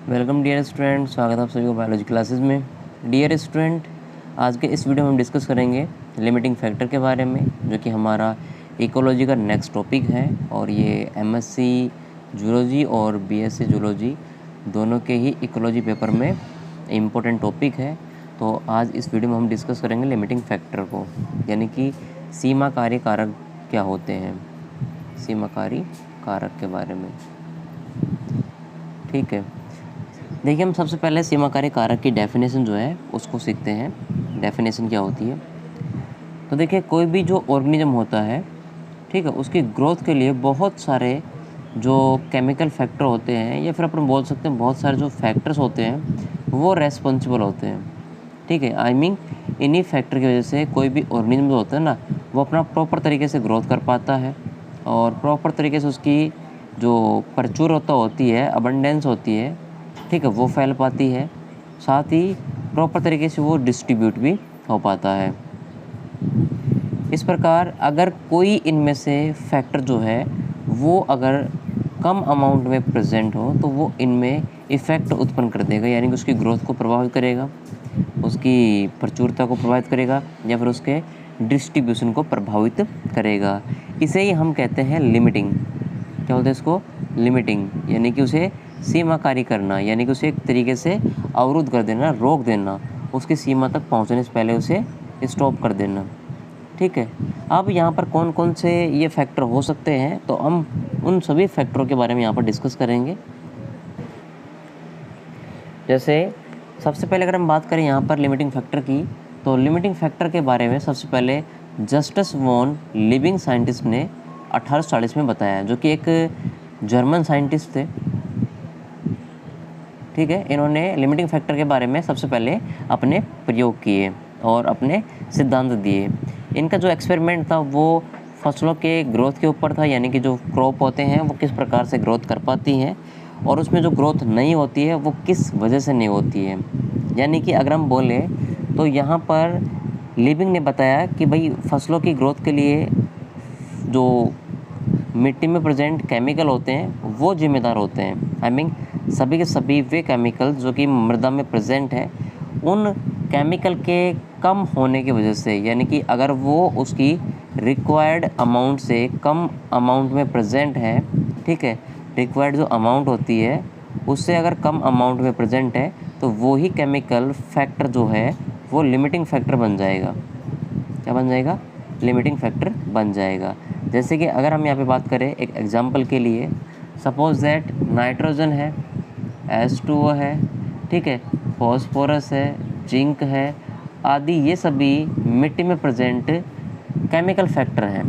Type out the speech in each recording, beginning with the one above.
Welcome dear student, स्वागत है आप सभी को बायोलॉजी क्लासेस में। डियर स्टूडेंट, आज के इस वीडियो में हम डिस्कस करेंगे लिमिटिंग फैक्टर के बारे में, जो कि हमारा इकोलॉजी का नेक्स्ट टॉपिक है। और ये एमएससी जूलॉजी और बीएससी जूलॉजी दोनों के ही इकोलॉजी पेपर में इम्पोर्टेंट टॉपिक है। तो आज इस वीडियो में हम डिस्कस करेंगे लिमिटिंग फैक्टर को, यानी कि सीमाकारी कारक क्या होते हैं, सीमाकारी कारक के बारे में। ठीक है, देखिए हम सबसे पहले सीमाकारी कारक की डेफिनेशन जो है उसको सीखते हैं। डेफिनेशन क्या होती है, तो देखिए कोई भी जो ऑर्गेनिज्म होता है, ठीक है, उसकी ग्रोथ के लिए बहुत सारे जो केमिकल फैक्टर होते हैं, या फिर अपन बोल सकते हैं बहुत सारे जो फैक्टर्स होते हैं वो रेस्पॉन्सिबल होते हैं। ठीक है, आई मीन इन्हीं फैक्टर की वजह से कोई भी ऑर्गेनिज्म जो होता है ना, वो अपना प्रॉपर तरीके से ग्रोथ कर पाता है और प्रॉपर तरीके से उसकी जो प्रचुरता होती है, अबंडेंस होती है, ठीक है, वो फैल पाती है। साथ ही प्रॉपर तरीके से वो डिस्ट्रीब्यूट भी हो पाता है। इस प्रकार अगर कोई इनमें से फैक्टर जो है वो अगर कम अमाउंट में प्रेजेंट हो तो वो इनमें इफ़ेक्ट उत्पन्न कर देगा, यानी कि उसकी ग्रोथ को प्रभावित करेगा, उसकी प्रचुरता को प्रभावित करेगा, या फिर उसके डिस्ट्रीब्यूशन को प्रभावित करेगा। इसे ही हम कहते हैं लिमिटिंग। क्या बोलते हैं इसको? लिमिटिंग, यानी कि उसे सीमाकारी करना, यानी कि उसे एक तरीके से अवरुद्ध कर देना, रोक देना, उसकी सीमा तक पहुंचने से पहले उसे स्टॉप कर देना। ठीक है, अब यहाँ पर कौन कौन से ये फैक्टर हो सकते हैं, तो हम उन सभी फैक्टरों के बारे में यहाँ पर डिस्कस करेंगे। जैसे सबसे पहले अगर हम बात करें यहाँ पर लिमिटिंग फैक्टर की, तो लिमिटिंग फैक्टर के बारे में सबसे पहले जस्टस वॉन लिविंग साइंटिस्ट ने 1840 में बताया, जो कि एक जर्मन साइंटिस्ट थे। ठीक है, इन्होंने लिमिटिंग फैक्टर के बारे में सबसे पहले अपने प्रयोग किए और अपने सिद्धांत दिए। इनका जो एक्सपेरिमेंट था वो फसलों के ग्रोथ के ऊपर था, यानी कि जो क्रॉप होते हैं वो किस प्रकार से ग्रोथ कर पाती हैं, और उसमें जो ग्रोथ नहीं होती है वो किस वजह से नहीं होती है। यानी कि अगर हम बोलें तो यहाँ पर लिविंग ने बताया कि भाई फसलों की ग्रोथ के लिए जो मिट्टी में प्रेजेंट केमिकल होते हैं वो जिम्मेदार होते हैं। आई मीन सभी के सभी वे केमिकल जो कि मृदा में प्रेजेंट है, उन केमिकल के कम होने की वजह से, यानी कि अगर वो उसकी रिक्वायर्ड अमाउंट से कम अमाउंट में प्रेजेंट है, ठीक है, रिक्वायर्ड जो अमाउंट होती है उससे अगर कम अमाउंट में प्रेजेंट है, तो वो ही केमिकल फैक्टर जो है वो लिमिटिंग फैक्टर बन जाएगा। क्या बन जाएगा? लिमिटिंग फैक्टर बन जाएगा। जैसे कि अगर हम यहाँ पे बात करें एक एग्जांपल के लिए, सपोज दैट नाइट्रोजन है, H2O है, ठीक है, फॉस्फोरस है, जिंक है, आदि ये सभी मिट्टी में प्रेजेंट केमिकल फैक्टर हैं।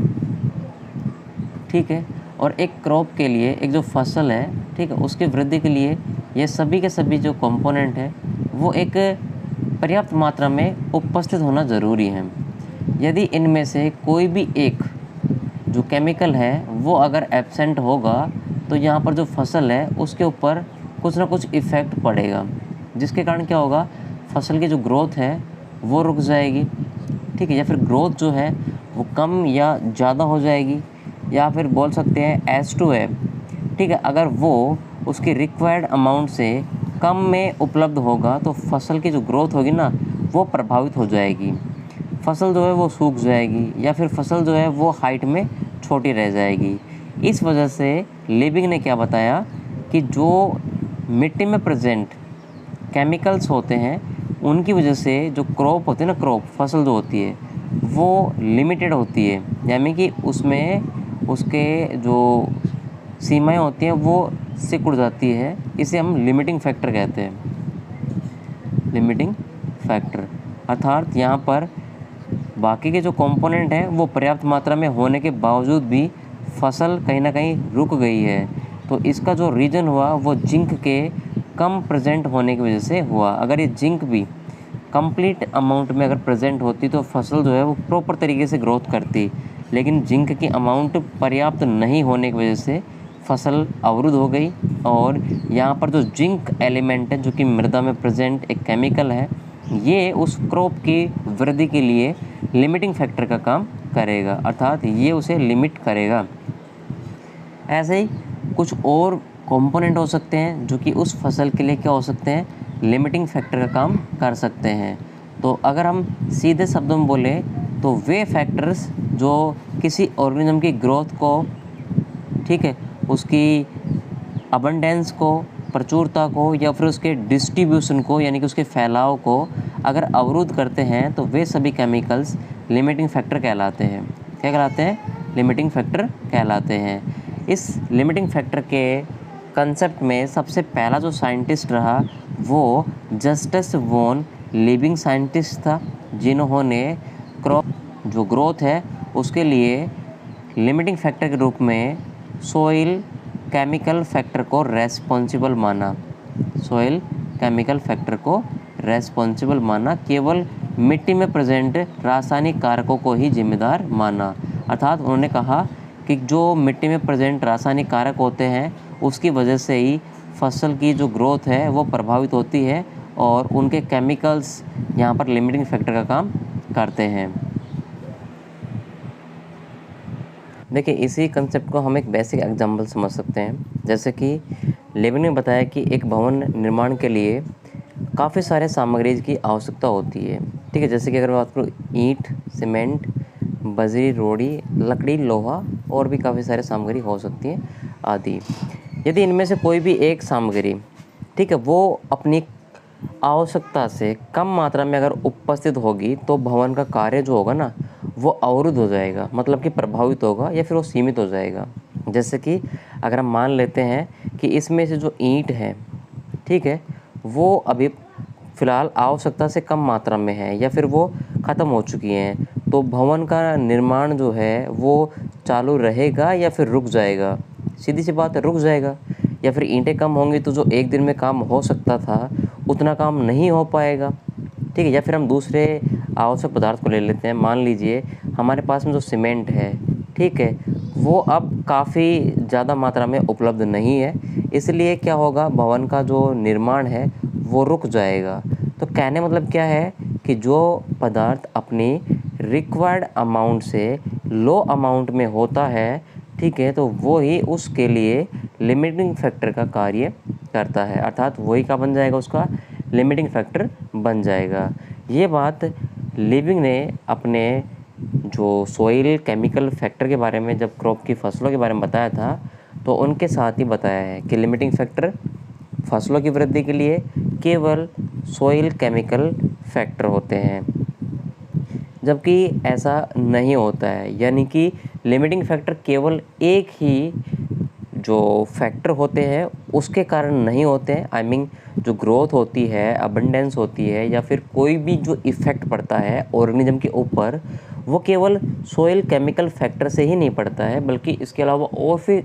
ठीक है, और एक क्रॉप के लिए, एक जो फसल है, ठीक है, उसकी वृद्धि के लिए ये सभी के सभी जो कंपोनेंट है वो एक पर्याप्त मात्रा में उपस्थित होना ज़रूरी है। यदि इनमें से कोई भी एक जो केमिकल है वो अगर एब्सेंट होगा तो यहाँ पर जो फसल है उसके ऊपर कुछ ना कुछ इफ़ेक्ट पड़ेगा, जिसके कारण क्या होगा, फसल की जो ग्रोथ है वो रुक जाएगी। ठीक है, या फिर ग्रोथ जो है वो कम या ज़्यादा हो जाएगी, या फिर बोल सकते हैं H2 है, ठीक है, अगर वो उसकी रिक्वायर्ड अमाउंट से कम में उपलब्ध होगा तो फसल की जो ग्रोथ होगी ना वो प्रभावित हो जाएगी, फसल जो है वो सूख जाएगी, या फिर फसल जो है वो हाइट में छोटी रह जाएगी। इस वजह से लिविंग ने क्या बताया कि जो मिट्टी में प्रेजेंट केमिकल्स होते हैं उनकी वजह से जो क्रॉप होती है ना, क्रॉप फसल जो होती है वो लिमिटेड होती है, यानी कि उसमें उसके जो सीमाएं होती हैं वो सिकुड़ जाती है। इसे हम लिमिटिंग फैक्टर कहते हैं, लिमिटिंग फैक्टर। अर्थात यहाँ पर बाकी के जो कंपोनेंट हैं वो पर्याप्त मात्रा में होने के बावजूद भी फसल कहीं ना कहीं रुक गई है, तो इसका जो रीज़न हुआ वो जिंक के कम प्रेजेंट होने की वजह से हुआ। अगर ये जिंक भी कंप्लीट अमाउंट में अगर प्रेजेंट होती तो फसल जो है वो प्रॉपर तरीके से ग्रोथ करती, लेकिन जिंक की अमाउंट पर्याप्त नहीं होने की वजह से फसल अवरुद्ध हो गई। और यहाँ पर जो जिंक एलिमेंट है जो कि मृदा में प्रेजेंट एक केमिकल है, ये उस क्रॉप की वृद्धि के लिए लिमिटिंग फैक्टर का काम करेगा, अर्थात ये उसे लिमिट करेगा। ऐसे ही कुछ और कंपोनेंट हो सकते हैं जो कि उस फसल के लिए क्या हो सकते हैं, लिमिटिंग फैक्टर का काम कर सकते हैं। तो अगर हम सीधे शब्दों में बोले तो वे फैक्टर्स जो किसी ऑर्गेनिज्म की ग्रोथ को, ठीक है, उसकी अबंडेंस को, प्रचुरता को, या फिर उसके डिस्ट्रीब्यूशन को यानी कि उसके फैलाव को अगर अवरुद्ध करते हैं तो वे सभी केमिकल्स लिमिटिंग फैक्टर कहलाते हैं। क्या कहलाते हैं? लिमिटिंग फैक्टर कहलाते हैं। इस लिमिटिंग फैक्टर के कंसेप्ट में सबसे पहला जो साइंटिस्ट रहा वो जस्टिस वॉन लिविंग साइंटिस्ट था, जिन्होंने क्रॉप जो ग्रोथ है उसके लिए लिमिटिंग फैक्टर के रूप में सोइल केमिकल फैक्टर को रेस्पॉन्सिबल माना। सोइल केमिकल फैक्टर को रेस्पॉन्सिबल माना, केवल मिट्टी में प्रेजेंट रासायनिक कारकों को ही जिम्मेदार माना। अर्थात उन्होंने कहा कि जो मिट्टी में प्रेजेंट रासायनिक कारक होते हैं उसकी वजह से ही फसल की जो ग्रोथ है वो प्रभावित होती है और उनके केमिकल्स यहाँ पर लिमिटिंग फैक्टर का काम करते हैं। देखिए, इसी कंसेप्ट को हम एक बेसिक एग्जांपल समझ सकते हैं। जैसे कि लेविन ने बताया कि एक भवन निर्माण के लिए काफ़ी सारे सामग्री की आवश्यकता होती है, ठीक है। जैसे कि अगर मैं बात करूँ ईंट, सीमेंट, बजरी, रोड़ी, लकड़ी, लोहा और भी काफ़ी सारे सामग्री हो सकती हैं आदि। यदि इनमें से कोई भी एक सामग्री, ठीक है, वो अपनी आवश्यकता से कम मात्रा में अगर उपस्थित होगी तो भवन का कार्य जो होगा ना वो अवरुद्ध हो जाएगा, मतलब कि प्रभावित होगा या फिर वो सीमित हो जाएगा। जैसे कि अगर हम मान लेते हैं कि इसमें से जो ईंट है, ठीक है, वो अभी फ़िलहाल आवश्यकता से कम मात्रा में है या फिर वो ख़त्म हो चुकी हैं, तो भवन का निर्माण जो है वो चालू रहेगा या फिर रुक जाएगा? सीधी सी बात है, रुक जाएगा। या फिर ईंटें कम होंगी तो जो एक दिन में काम हो सकता था उतना काम नहीं हो पाएगा, ठीक है। या फिर हम दूसरे आवश्यक पदार्थ को ले लेते हैं। मान लीजिए हमारे पास में जो सीमेंट है, ठीक है, वो अब काफ़ी ज़्यादा मात्रा में उपलब्ध नहीं है, इसलिए क्या होगा, भवन का जो निर्माण है वो रुक जाएगा। तो कहने मतलब क्या है कि जो पदार्थ अपनी रिक्वायर्ड अमाउंट से लो अमाउंट में होता है, ठीक है, तो वो ही उसके लिए लिमिटिंग फैक्टर का कार्य करता है। अर्थात वही का बन जाएगा, उसका लिमिटिंग फैक्टर बन जाएगा। ये बात लिविंग ने अपने जो सोइल केमिकल फैक्टर के बारे में, जब क्रॉप की फसलों के बारे में बताया था, तो उनके साथ ही बताया है कि लिमिटिंग फैक्टर फसलों की वृद्धि के लिए केवल सोइल केमिकल फैक्टर होते हैं, जबकि ऐसा नहीं होता है। यानी कि लिमिटिंग फैक्टर केवल एक ही जो फैक्टर होते हैं उसके कारण नहीं होते हैं। आई मीन जो ग्रोथ होती है, अबंडेंस होती है, या फिर कोई भी जो इफ़ेक्ट पड़ता है ऑर्गेनिज्म के ऊपर, वो केवल सोइल केमिकल फैक्टर से ही नहीं पड़ता है, बल्कि इसके अलावा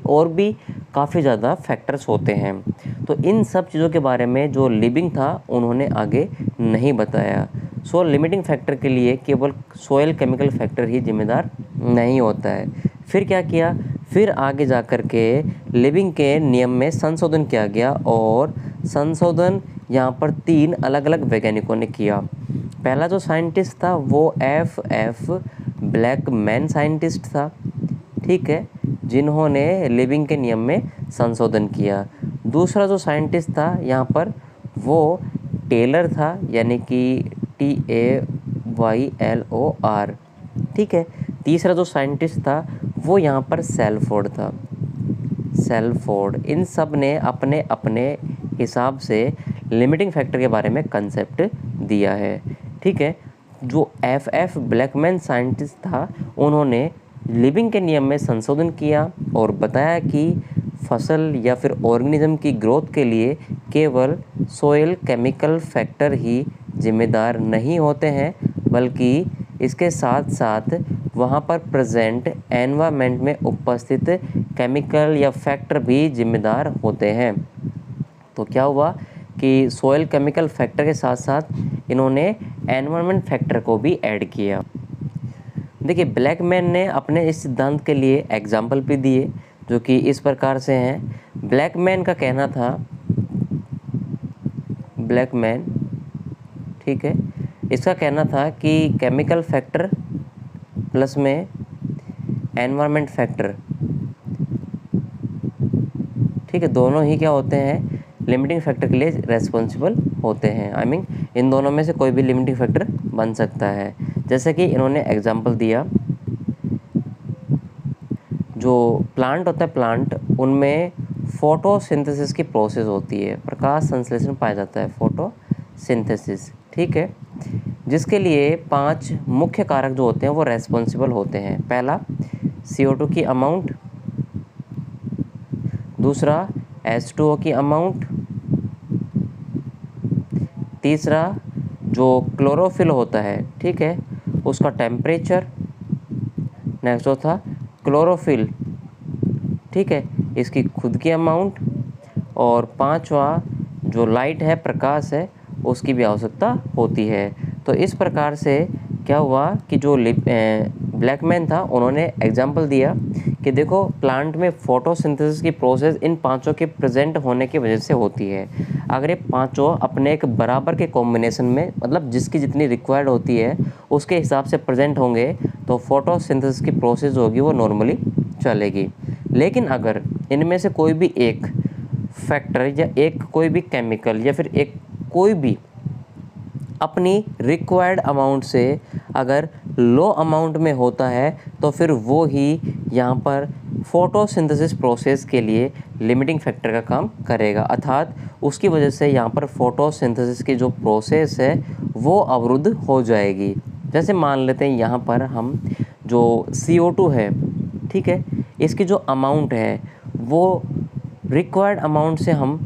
और भी काफ़ी ज़्यादा फैक्टर्स होते हैं। तो इन सब चीज़ों के बारे में जो लिविंग था उन्होंने आगे नहीं बताया। सो लिमिटिंग फैक्टर के लिए केवल सोइल केमिकल फैक्टर ही जिम्मेदार नहीं होता है। फिर क्या किया, फिर आगे जा कर के लिविंग के नियम में संशोधन किया गया, और संशोधन यहाँ पर 3 अलग अलग वैज्ञानिकों ने किया। पहला जो साइंटिस्ट था वो F ब्लैकमैन साइंटिस्ट था, ठीक है, जिन्होंने लिविंग के नियम में संशोधन किया। दूसरा जो साइंटिस्ट था यहाँ पर वो टेलर था, यानी कि TAYLOR, ठीक है। तीसरा जो साइंटिस्ट था वो यहाँ पर सेल्फोर्ड था, सेल्फोर्ड। इन सब ने अपने अपने हिसाब से लिमिटिंग फैक्टर के बारे में कंसेप्ट दिया है, ठीक है। जो F ब्लैकमैन साइंटिस्ट था उन्होंने लिविंग के नियम में संशोधन किया और बताया कि फसल या फिर ऑर्गेनिज्म की ग्रोथ के लिए केवल सोइल केमिकल फैक्टर ही जिम्मेदार नहीं होते हैं, बल्कि इसके साथ साथ वहाँ पर प्रेजेंट एनवायरनमेंट में उपस्थित केमिकल या फैक्टर भी जिम्मेदार होते हैं। तो क्या हुआ कि सोइल केमिकल फैक्टर के साथ साथ इन्होंने एनवायरनमेंट फैक्टर को भी ऐड किया। देखिए, ब्लैकमैन ने अपने इस सिद्धांत के लिए एग्जाम्पल भी दिए जो कि इस प्रकार से हैं। ब्लैकमैन का कहना था, ब्लैकमैन, ठीक है, इसका कहना था कि केमिकल फैक्टर प्लस में एनवायरनमेंट फैक्टर, ठीक है, दोनों ही क्या होते हैं, लिमिटिंग फैक्टर के लिए रेस्पॉन्सिबल होते हैं। आई मीन इन दोनों में से कोई भी लिमिटिंग फैक्टर बन सकता है। जैसे कि इन्होंने एग्जांपल दिया, जो प्लांट होता है, प्लांट उनमें फोटोसिंथेसिस की प्रोसेस होती है, प्रकाश संश्लेषण पाया जाता है, फोटोसिंथेसिस, ठीक है, जिसके लिए 5 मुख्य कारक जो होते हैं वो रेस्पॉन्सिबल होते हैं। पहला CO2 की अमाउंट, दूसरा H2O की अमाउंट, तीसरा जो क्लोरोफिल होता है, ठीक है, उसका टेम्परेचर, नेक्स्ट चौथा क्लोरोफिल, ठीक है, इसकी खुद की अमाउंट, और पांचवा जो लाइट है, प्रकाश है, उसकी भी आवश्यकता होती है। तो इस प्रकार से क्या हुआ कि जो ब्लैकमैन था उन्होंने एग्जाम्पल दिया कि देखो प्लांट में फोटोसिंथेसिस की प्रोसेस इन पांचों के प्रेजेंट होने की वजह से होती है। अगर ये पांचों अपने एक बराबर के कॉम्बिनेशन में, मतलब जिसकी जितनी रिक्वायर्ड होती है उसके हिसाब से प्रेजेंट होंगे, तो फोटोसिंथेसिस की प्रोसेस होगी वो नॉर्मली चलेगी। लेकिन अगर इनमें से कोई भी एक फैक्टर या एक कोई भी केमिकल या फिर एक कोई भी अपनी रिक्वायर्ड अमाउंट से अगर लो अमाउंट में होता है, तो फिर वो ही यहाँ पर फोटोसिंथेसिस प्रोसेस के लिए लिमिटिंग फैक्टर का काम करेगा, अर्थात उसकी वजह से यहाँ पर फोटोसिंथेसिस की जो प्रोसेस है वो अवरुद्ध हो जाएगी। जैसे मान लेते हैं यहाँ पर हम जो CO2 है, ठीक है, इसकी जो अमाउंट है वो रिक्वायर्ड अमाउंट से हम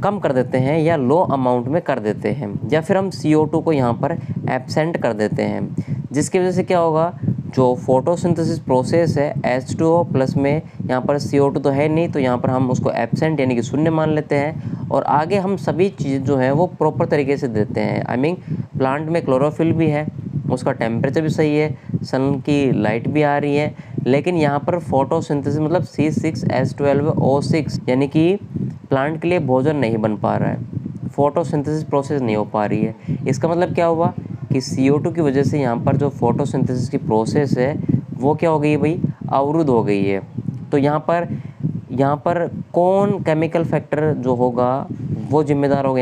कम कर देते हैं या लो अमाउंट में कर देते हैं, या फिर हम CO2 को यहाँ पर एब्सेंट कर देते हैं, जिसकी वजह से क्या होगा, जो फोटोसिंथेसिस प्रोसेस है H2O प्लस में यहाँ पर CO2 तो है नहीं, तो यहाँ पर हम उसको एब्सेंट यानी कि शून्य मान लेते हैं, और आगे हम सभी चीज़ जो है वो प्रॉपर तरीके से देते हैं। आई मीन प्लांट में क्लोरोफिल भी है, उसका टेम्परेचर भी सही है, सन की लाइट भी आ रही है, लेकिन यहाँ पर फोटोसिंथेसिस मतलब C6H12O6 यानी कि प्लांट के लिए भोजन नहीं बन पा रहा है, फोटोसिंथेसिस प्रोसेस नहीं हो पा रही है। इसका मतलब क्या हुआ कि CO2 की वजह से यहाँ पर जो फोटोसिंथेसिस की प्रोसेस है वो क्या हो गई है भाई, अवरुद्ध हो गई है। तो यहाँ पर कौन केमिकल फैक्टर जो होगा वो जिम्मेदार होगा,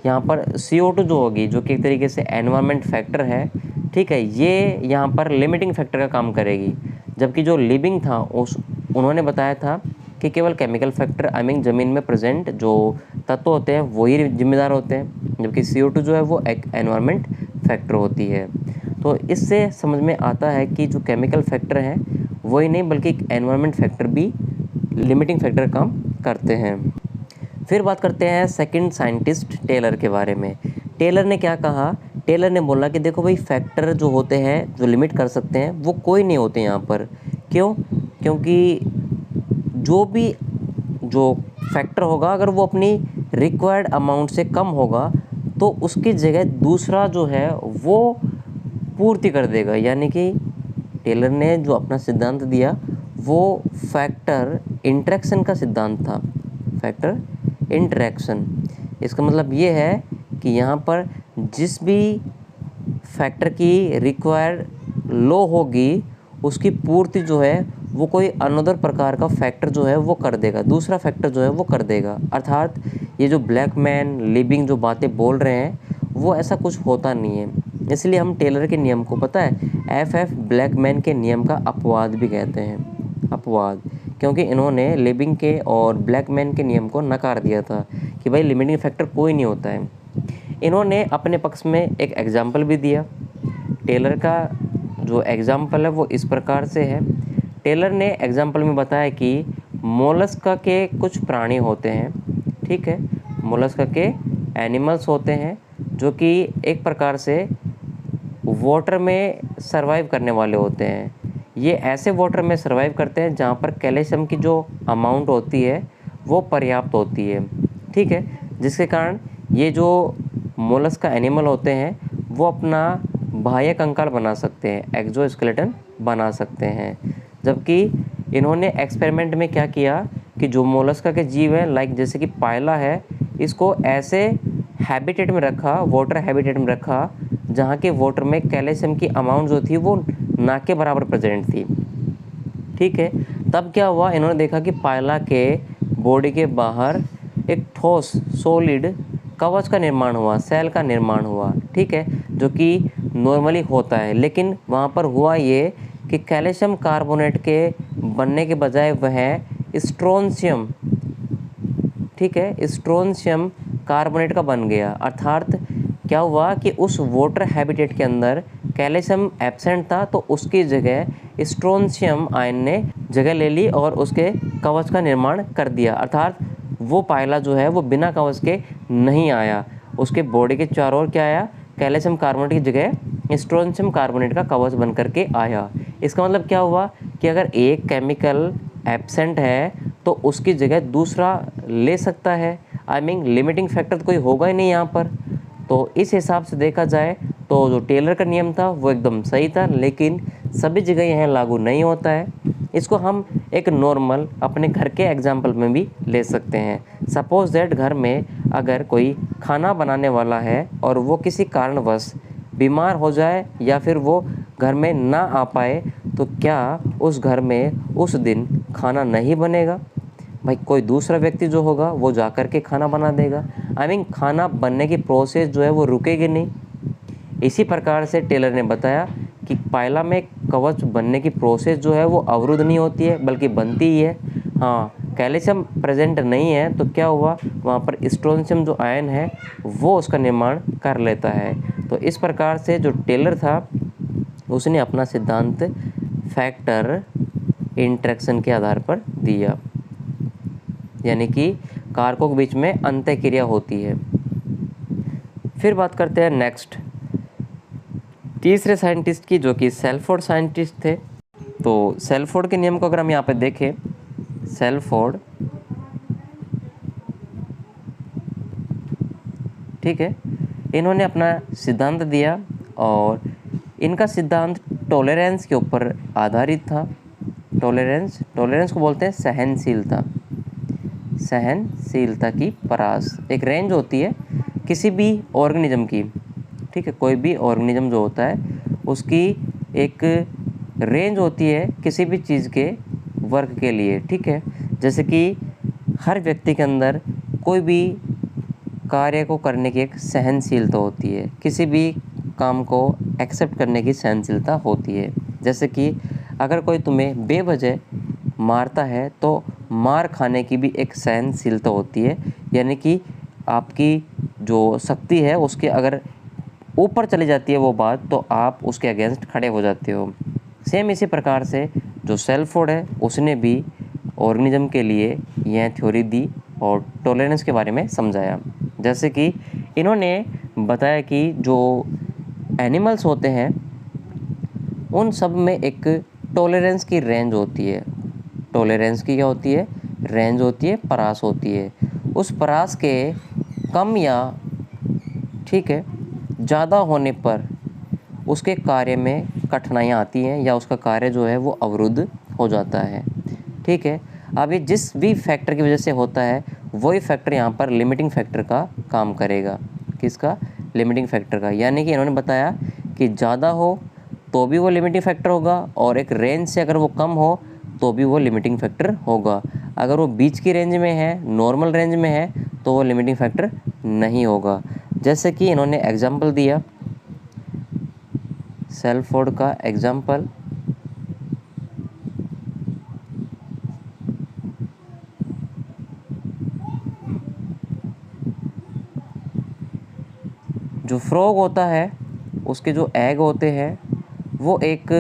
यहाँ पर CO2 जो होगी, जो कि एक तरीके से एनवायरनमेंट फैक्टर है, ठीक है, ये यहाँ पर लिमिटिंग फैक्टर का काम करेगी। जबकि जो लिविंग था उन्होंने बताया था कि केवल केमिकल फैक्टर, आई मीन ज़मीन में प्रेजेंट जो तत्व होते हैं वही जिम्मेदार होते हैं, जबकि CO2 जो है वो एक एनवायरनमेंट फैक्टर होती है। तो इससे समझ में आता है कि जो केमिकल फैक्टर हैं वही नहीं बल्कि एनवायरनमेंट फैक्टर भी लिमिटिंग फैक्टर काम करते हैं। फिर बात करते हैं सेकंड साइंटिस्ट टेलर के बारे में। टेलर ने क्या कहा, टेलर ने बोला कि देखो भाई फैक्टर जो होते हैं जो लिमिट कर सकते हैं वो कोई नहीं होते यहाँ पर। क्यों? क्योंकि जो फैक्टर होगा अगर वो अपनी रिक्वायर्ड अमाउंट से कम होगा तो उसकी जगह दूसरा जो है वो पूर्ति कर देगा। यानी कि टेलर ने जो अपना सिद्धांत दिया वो फैक्टर इंटरेक्शन का सिद्धांत था, फैक्टर इंटरेक्शन। इसका मतलब ये है कि यहाँ पर जिस भी फैक्टर की रिक्वायर्ड लो होगी उसकी पूर्ति जो है वो कोई अनदर प्रकार का फैक्टर जो है वो कर देगा, दूसरा फैक्टर जो है वो कर देगा। अर्थात ये जो ब्लैकमैन लिविंग जो बातें बोल रहे हैं वो ऐसा कुछ होता नहीं है। इसलिए हम टेलर के नियम को पता है FF ब्लैकमैन के नियम का अपवाद भी कहते हैं, अपवाद, क्योंकि इन्होंने लिविंग के और ब्लैकमैन के नियम को नकार दिया था कि भाई लिमिटिंग फैक्टर कोई नहीं होता है। इन्होंने अपने पक्ष में एक एग्जाम्पल भी दिया। टेलर का जो एग्जाम्पल है वो इस प्रकार से है। टेलर ने एग्जाम्पल में बताया कि मोलस्का के कुछ प्राणी होते हैं, ठीक है, मोलस्का के एनिमल्स होते हैं जो कि एक प्रकार से वाटर में सरवाइव करने वाले होते हैं। ये ऐसे वाटर में सरवाइव करते हैं जहाँ पर कैल्शियम की जो अमाउंट होती है वो पर्याप्त होती है, ठीक है, जिसके कारण ये जो मोलस्का एनिमल होते हैं वो अपना बाह्य कंकाल बना सकते हैं, एक्सोस्केलेटन बना सकते हैं। जबकि इन्होंने एक्सपेरिमेंट में क्या किया कि जो मोलस्का के जीव हैं लाइक जैसे कि पायला है, इसको ऐसे हैबिटेट में रखा, वाटर हैबिटेट में रखा जहाँ के वाटर में कैल्शियम की अमाउंट जो थी वो ना के बराबर प्रेजेंट थी, ठीक है। तब क्या हुआ, इन्होंने देखा कि पायला के बॉडी के बाहर एक ठोस सॉलिड कवच का निर्माण हुआ, सेल का निर्माण हुआ, ठीक है, जो कि नॉर्मली होता है। लेकिन वहाँ पर हुआ ये कि कैल्शियम कार्बोनेट के बनने के बजाय वह स्ट्रोंशियम, ठीक है, स्ट्रोंशियम कार्बोनेट का बन गया। अर्थात क्या हुआ कि उस वाटर हैबिटेट के अंदर कैल्शियम एब्सेंट था, तो उसकी जगह स्ट्रोंशियम आयन ने जगह ले ली और उसके कवच का निर्माण कर दिया। अर्थात वो पायला जो है वो बिना कवच के नहीं आया, उसके बॉडी के चारों ओर क्या आया, कैल्शियम कार्बोनेट की जगह स्ट्रोंशियम कार्बोनेट का कवच बन करके आया। इसका मतलब क्या हुआ कि अगर एक केमिकल एब्सेंट है तो उसकी जगह दूसरा ले सकता है। आई मीन लिमिटिंग फैक्टर तो कोई होगा ही नहीं यहाँ पर। तो इस हिसाब से देखा जाए तो जो टेलर का नियम था वो एकदम सही था, लेकिन सभी जगह यह लागू नहीं होता है। इसको हम एक नॉर्मल अपने घर के एग्जाम्पल में भी ले सकते हैं। सपोज दैट घर में अगर कोई खाना बनाने वाला है और वो किसी कारणवश बीमार हो जाए या फिर वो घर में ना आ पाए, तो क्या उस घर में उस दिन खाना नहीं बनेगा? भाई कोई दूसरा व्यक्ति जो होगा वो जा कर के खाना बना देगा। आई मीन खाना बनने की प्रोसेस जो है वो रुकेगी नहीं। इसी प्रकार से टेलर ने बताया कि पायला में कवच बनने की प्रोसेस जो है वो अवरुद्ध नहीं होती है बल्कि बनती ही है। हाँ, कैल्शियम प्रेजेंट नहीं है तो क्या हुआ, वहाँ पर स्ट्रोंशियम जो आयन है वो उसका निर्माण कर लेता है। तो इस प्रकार से जो टेलर था उसने अपना सिद्धांत फैक्टर इंटरेक्शन के आधार पर दिया, यानी कि कारकों के बीच में अंतःक्रिया होती है। फिर बात करते हैं नेक्स्ट तीसरे साइंटिस्ट की, जो कि सेल्फोर्ड साइंटिस्ट थे। तो सेल्फोर्ड के नियम को अगर हम यहाँ पे देखें, सेल्फोर्ड, ठीक है, इन्होंने अपना सिद्धांत दिया और इनका सिद्धांत टॉलरेंस के ऊपर आधारित था। टॉलरेंस को बोलते हैं सहनशीलता, सहनशीलता की परास। एक रेंज होती है किसी भी ऑर्गेनिज्म की, ठीक है, कोई भी ऑर्गेनिज्म जो होता है उसकी एक रेंज होती है किसी भी चीज़ के वर्क के लिए, ठीक है। जैसे कि हर व्यक्ति के अंदर कोई भी कार्य को करने की एक सहनशीलता होती है, किसी भी काम को एक्सेप्ट करने की सहनशीलता होती है। जैसे कि अगर कोई तुम्हें बेवजह मारता है तो मार खाने की भी एक सहनशीलता होती है, यानी कि आपकी जो शक्ति है उसके अगर ऊपर चली जाती है वो बात, तो आप उसके अगेंस्ट खड़े हो जाते हो। सेम इसी प्रकार से जो सेल्फोर्ड है उसने भी ऑर्गेनिज्म के लिए यह थ्योरी दी और टॉलरेंस के बारे में समझाया। जैसे कि इन्होंने बताया कि जो एनिमल्स होते हैं उन सब में एक टॉलरेंस की रेंज होती है। टॉलरेंस की क्या होती है? रेंज होती है, परास होती है। उस परास के कम या, ठीक है, ज़्यादा होने पर उसके कार्य में कठिनाइयाँ आती हैं या उसका कार्य जो है वो अवरुद्ध हो जाता है, ठीक है। अब ये जिस भी फैक्टर की वजह से होता है वही फैक्टर यहाँ पर लिमिटिंग फैक्टर का काम करेगा। किसका? लिमिटिंग फैक्टर का। यानी कि इन्होंने बताया कि ज़्यादा हो तो भी वो लिमिटिंग फैक्टर होगा और एक रेंज से अगर वो कम हो तो भी वो लिमिटिंग फैक्टर होगा। अगर वो बीच की रेंज में है, नॉर्मल रेंज में है, तो वो लिमिटिंग फैक्टर नहीं होगा। जैसे कि इन्होंने एग्जाम्पल दिया, सेल्फोर्ड का एग्जाम्पल, जो फ्रॉग होता है उसके जो एग होते हैं वो एक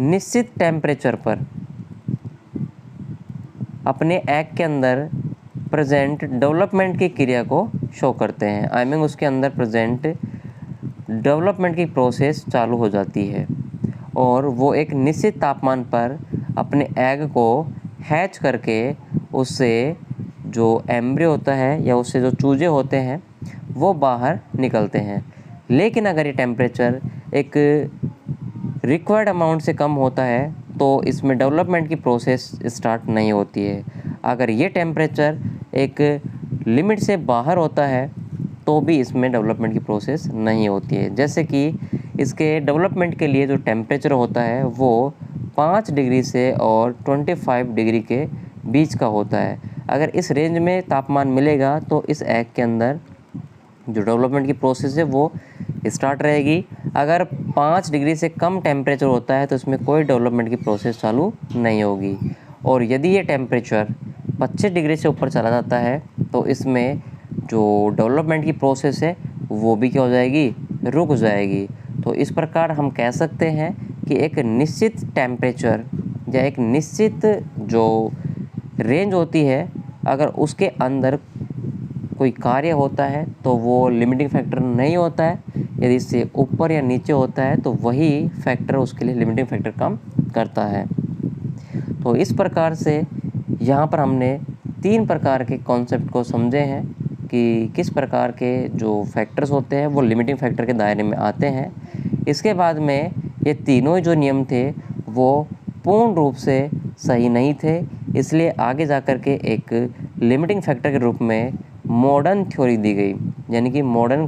निश्चित टेम्परेचर पर अपने एग के अंदर प्रेजेंट डेवलपमेंट की क्रिया को शो करते हैं। आई मीन उसके अंदर प्रेजेंट डेवलपमेंट की प्रोसेस चालू हो जाती है और वो एक निश्चित तापमान पर अपने एग को हैच करके उससे जो एम्ब्रियो होता है या उससे जो चूजे होते हैं वो बाहर निकलते हैं। लेकिन अगर ये टेम्परेचर एक रिक्वायर्ड अमाउंट से कम होता है तो इसमें डेवलपमेंट की प्रोसेस स्टार्ट नहीं होती है। अगर ये टेम्परेचर एक लिमिट से बाहर होता है तो भी इसमें डेवलपमेंट की प्रोसेस नहीं होती है। जैसे कि इसके डेवलपमेंट के लिए जो टेम्परेचर होता है वो 5 डिग्री से और 25 डिग्री के बीच का होता है। अगर इस रेंज में तापमान मिलेगा तो इस एग के अंदर जो डेवलपमेंट की प्रोसेस है वो स्टार्ट रहेगी। अगर 5 डिग्री से कम टेम्परेचर होता है तो इसमें कोई डेवलपमेंट की प्रोसेस चालू नहीं होगी। और यदि ये टेम्परेचर 25 डिग्री से ऊपर चला जाता है तो इसमें जो डेवलपमेंट की प्रोसेस है वो भी क्या हो जाएगी, रुक जाएगी। तो इस प्रकार हम कह सकते हैं कि एक निश्चित टेम्परेचर या एक निश्चित जो रेंज होती है, अगर उसके अंदर कोई कार्य होता है तो वो लिमिटिंग फैक्टर नहीं होता है। यदि इससे ऊपर या नीचे होता है तो वही फैक्टर उसके लिए लिमिटिंग फैक्टर काम करता है। तो इस प्रकार से यहाँ पर हमने 3 प्रकार के कॉन्सेप्ट को समझे हैं कि किस प्रकार के जो फैक्टर्स होते हैं वो लिमिटिंग फैक्टर के दायरे में आते हैं। इसके बाद में ये तीनों जो नियम थे वो पूर्ण रूप से सही नहीं थे, इसलिए आगे जाकर के एक लिमिटिंग फैक्टर के रूप में मॉडर्न थ्योरी दी गई, यानी कि modern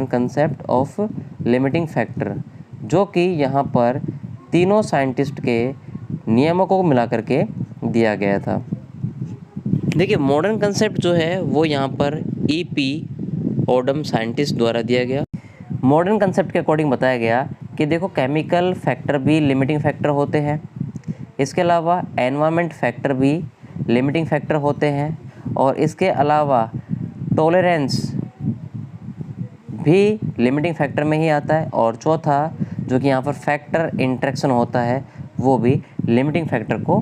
concept of limiting factor, जो कि यहाँ पर तीनों साइंटिस्ट के नियमों को मिला करके दिया गया था। देखिए मॉडर्न कंसेप्ट जो है वो यहाँ पर E.P. ओडम साइंटिस्ट द्वारा दिया गया। मॉडर्न कंसेप्ट के अकॉर्डिंग बताया गया कि देखो केमिकल फैक्टर भी लिमिटिंग फैक्टर होते हैं, इसके अलावा एनवायरनमेंट फैक्टर भी लिमिटिंग फैक्टर होते हैं, और इसके अलावा टॉलरेंस भी लिमिटिंग फैक्टर में ही आता है, और चौथा जो कि यहाँ पर फैक्टर इंटरेक्शन होता है वो भी लिमिटिंग फैक्टर को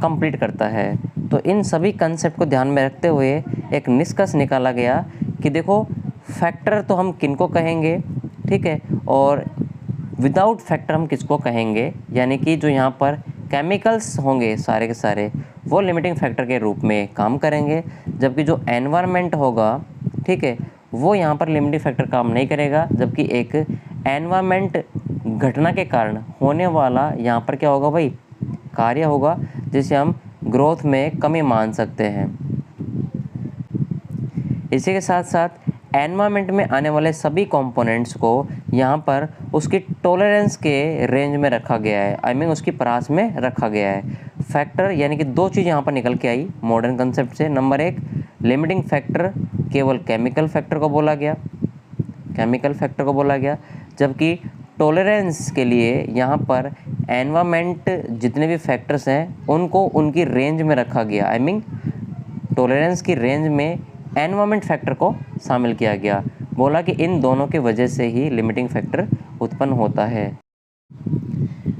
कंप्लीट करता है। तो इन सभी कंसेप्ट को ध्यान में रखते हुए एक निष्कर्ष निकाला गया कि देखो फैक्टर तो हम किनको कहेंगे, ठीक है, और विदाउट फैक्टर हम किसको कहेंगे, यानी कि जो यहाँ पर केमिकल्स होंगे सारे के सारे वो लिमिटिंग फैक्टर के रूप में काम करेंगे, जबकि जो एनवायरनमेंट होगा, ठीक है, वो यहाँ पर लिमिटिंग फैक्टर काम नहीं करेगा, जबकि एक एनवायरनमेंट घटना के कारण होने वाला यहाँ पर क्या होगा भाई, कार्य होगा, जिसे हम ग्रोथ में कमी मान सकते हैं। इसी के साथ साथ एनवायरनमेंट में आने वाले सभी कंपोनेंट्स को यहाँ पर उसकी टॉलरेंस के रेंज में रखा गया है, आई मीन उसकी परास में रखा गया है। फैक्टर यानी कि 2 चीज़ यहाँ पर निकल के आई मॉडर्न कंसेप्ट से। नंबर 1, लिमिटिंग फैक्टर केवल केमिकल फैक्टर को बोला गया, जबकि टॉलरेंस के लिए यहाँ पर एनवायरनमेंट जितने भी फैक्टर्स हैं उनको उनकी रेंज में रखा गया, आई मीन टॉलरेंस की रेंज में एनवायरनमेंट फैक्टर को शामिल किया गया। बोला कि इन दोनों के वजह से ही लिमिटिंग फैक्टर उत्पन्न होता है।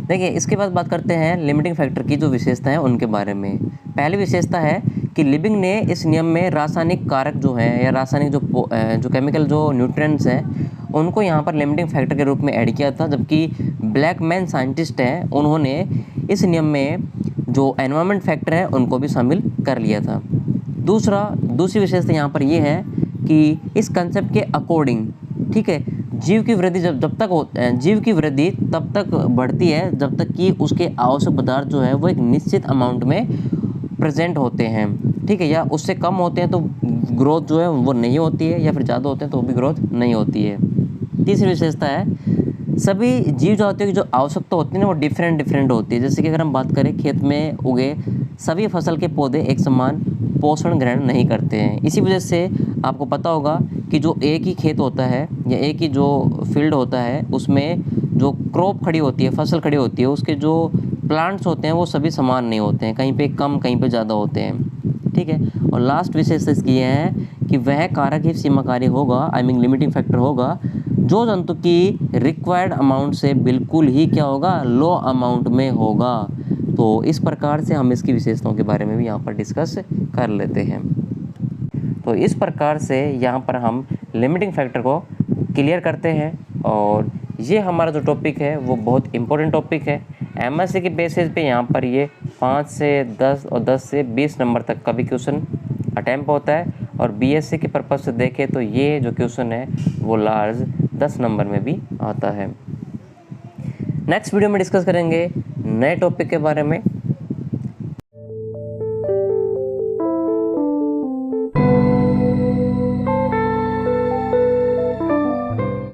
देखिए इसके बाद बात करते हैं लिमिटिंग फैक्टर की जो विशेषता है उनके बारे में। पहली विशेषता है कि लिविंग ने इस नियम में रासायनिक कारक जो हैं या रासायनिक जो केमिकल जो न्यूट्रिएंट्स हैं उनको यहाँ पर लिमिटिंग फैक्टर के रूप में ऐड किया था, जबकि ब्लैकमैन साइंटिस्ट हैं उन्होंने इस नियम में जो एनवायरनमेंट फैक्टर है उनको भी शामिल कर लिया था। दूसरी विशेषता यहाँ पर ये है कि इस कंसेप्ट के अकॉर्डिंग, ठीक है, जीव की वृद्धि जीव की वृद्धि तब तक बढ़ती है जब तक कि उसके आवश्यक पदार्थ जो है वो एक निश्चित अमाउंट में प्रेजेंट होते हैं, ठीक है, या उससे कम होते हैं तो ग्रोथ जो है वो नहीं होती है, या फिर ज़्यादा होते हैं तो भी ग्रोथ नहीं होती है। तीसरी विशेषता है सभी जीव जातियों की जो आवश्यकता होती है ना वो डिफरेंट होती है। जैसे कि अगर हम बात करें खेत में उगे सभी फसल के पौधे एक समान पोषण ग्रहण नहीं करते हैं। इसी वजह से आपको पता होगा कि जो एक ही खेत होता है या एक ही जो फील्ड होता है उसमें जो क्रॉप खड़ी होती है, फसल खड़ी होती है, उसके जो प्लांट्स होते हैं वो सभी समान नहीं होते हैं, कहीं पे कम कहीं पे ज़्यादा होते हैं, ठीक है। और लास्ट विशेषता इसकी यह है कि वह कारक ही सीमाकारी होगा, आई मीन लिमिटिंग फैक्टर होगा, जो जंतु की रिक्वायर्ड अमाउंट से बिल्कुल ही क्या होगा, लो अमाउंट में होगा। तो इस प्रकार से हम इसकी विशेषताओं के बारे में भी यहाँ पर डिस्कस कर लेते हैं। तो इस प्रकार से यहाँ पर हम लिमिटिंग फैक्टर को क्लियर करते हैं, और ये हमारा जो टॉपिक है वो बहुत इम्पोर्टेंट टॉपिक है। एमएससी के बेसिस पे यहाँ पर ये 5 से 10 और 10 से 20 नंबर तक का भी क्वेश्चन अटैम्प्ट होता है, और बीएससी के पर्पज़ से देखें तो ये जो क्वेश्चन है वो लार्ज 10 नंबर में भी आता है। नेक्स्ट वीडियो में डिस्कस करेंगे नए टॉपिक के बारे में।